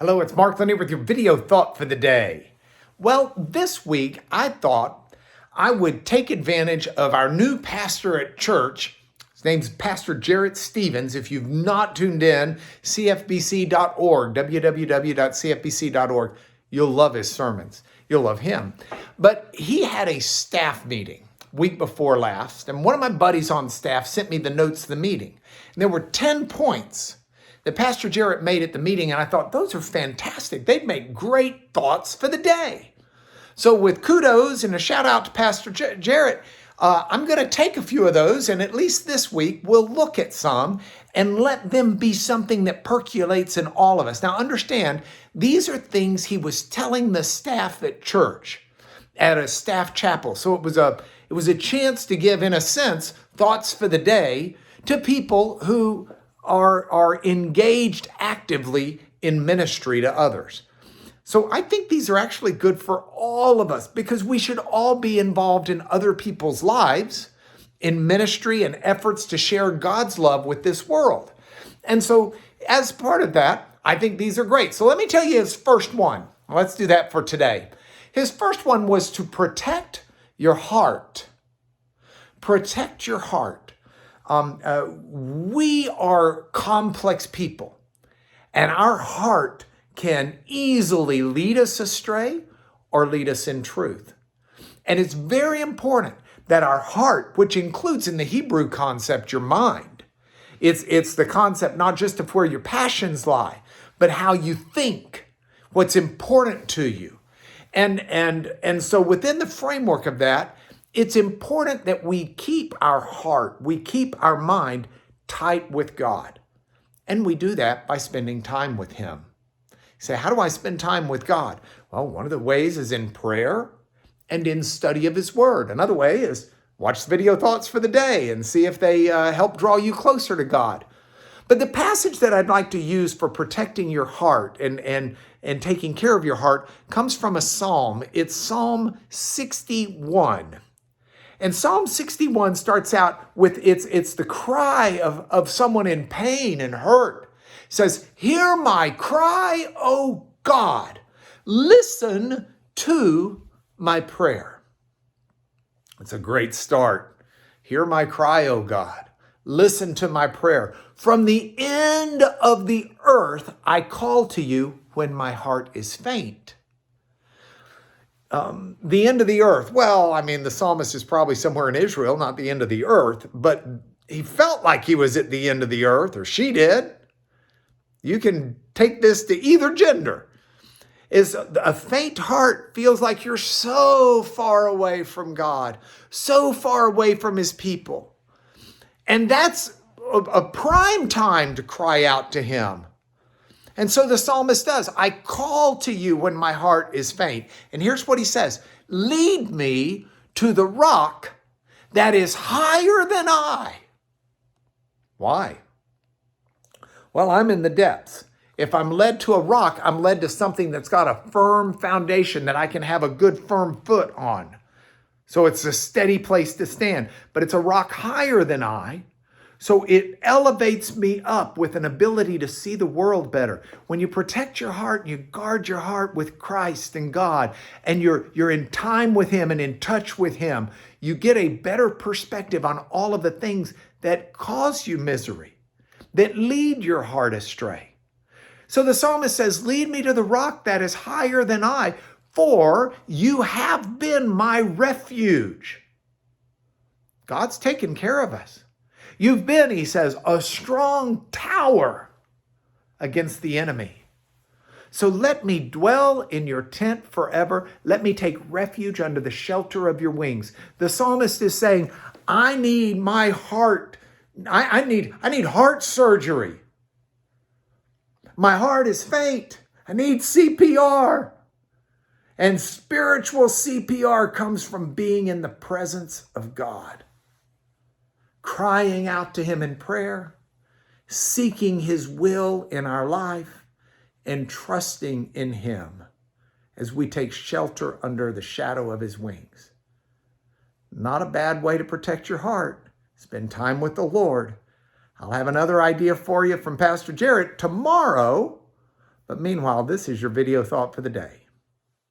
Hello, it's Mark Linney with your video thought for the day. Well, this week I thought I would take advantage of our new pastor at church. His name's Pastor Jarrett Stephens. If you've not tuned in, CFBC.org, www.cfbc.org, you'll love his sermons. You'll love him. But he had a staff meeting week before last, and one of my buddies on staff sent me the notes of the meeting. And there were 10 points that Pastor Jarrett made at the meeting, and I thought, those are fantastic. They'd make great thoughts for the day. So with kudos and a shout out to Pastor Jarrett, I'm going to take a few of those, and at least this week, we'll look at some and let them be something that percolates in all of us. Now understand, these are things he was telling the staff at church, at a staff chapel. So it was a chance to give, in a sense, thoughts for the day to people who are engaged actively in ministry to others. So I think these are actually good for all of us because we should all be involved in other people's lives, in ministry and efforts to share God's love with this world. And so as part of that, I think these are great. So let me tell you his first one. Let's do that for today. His first one was to protect your heart. Protect your heart. We are complex people, and our heart can easily lead us astray or lead us in truth. And it's very important that our heart, which includes in the Hebrew concept your mind, it's the concept not just of where your passions lie, but how you think, what's important to you. And so within the framework of that, it's important that we keep our heart, we keep our mind tight with God. And we do that by spending time with Him. You say, how do I spend time with God? Well, one of the ways is in prayer and in study of His Word. Another way is watch the video thoughts for the day and see if they help draw you closer to God. But the passage that I'd like to use for protecting your heart and taking care of your heart comes from a psalm. It's Psalm 61. And Psalm 61 starts out with, it's the cry of someone in pain and hurt. It says, hear my cry, O God. Listen to my prayer. It's a great start. Hear my cry, O God. Listen to my prayer. From the end of the earth, I call to you when my heart is faint. The end of the earth. Well, I mean, the psalmist is probably somewhere in Israel, not the end of the earth, but he felt like he was at the end of the earth, or she did. You can take this to either gender. Is a faint heart feels like you're so far away from God, so far away from His people. And that's a prime time to cry out to Him. And so the psalmist does. I call to you when my heart is faint. And here's what he says. Lead me to the rock that is higher than I. Why? Well, I'm in the depths. If I'm led to a rock, I'm led to something that's got a firm foundation that I can have a good firm foot on. So it's a steady place to stand. But it's a rock higher than I. So it elevates me up with an ability to see the world better. When you protect your heart and you guard your heart with Christ and God, and you're in time with Him and in touch with Him, you get a better perspective on all of the things that cause you misery, that lead your heart astray. So the psalmist says, lead me to the rock that is higher than I, for you have been my refuge. God's taken care of us. You've been, he says, a strong tower against the enemy. So let me dwell in your tent forever. Let me take refuge under the shelter of your wings. The psalmist is saying, I need my heart. I need heart surgery. My heart is faint. I need CPR. And spiritual CPR comes from being in the presence of God. Crying out to Him in prayer, seeking His will in our life, and trusting in Him as we take shelter under the shadow of His wings. Not a bad way to protect your heart. Spend time with the Lord. I'll have another idea for you from Pastor Jarrett tomorrow, But meanwhile, this is your video thought for the day.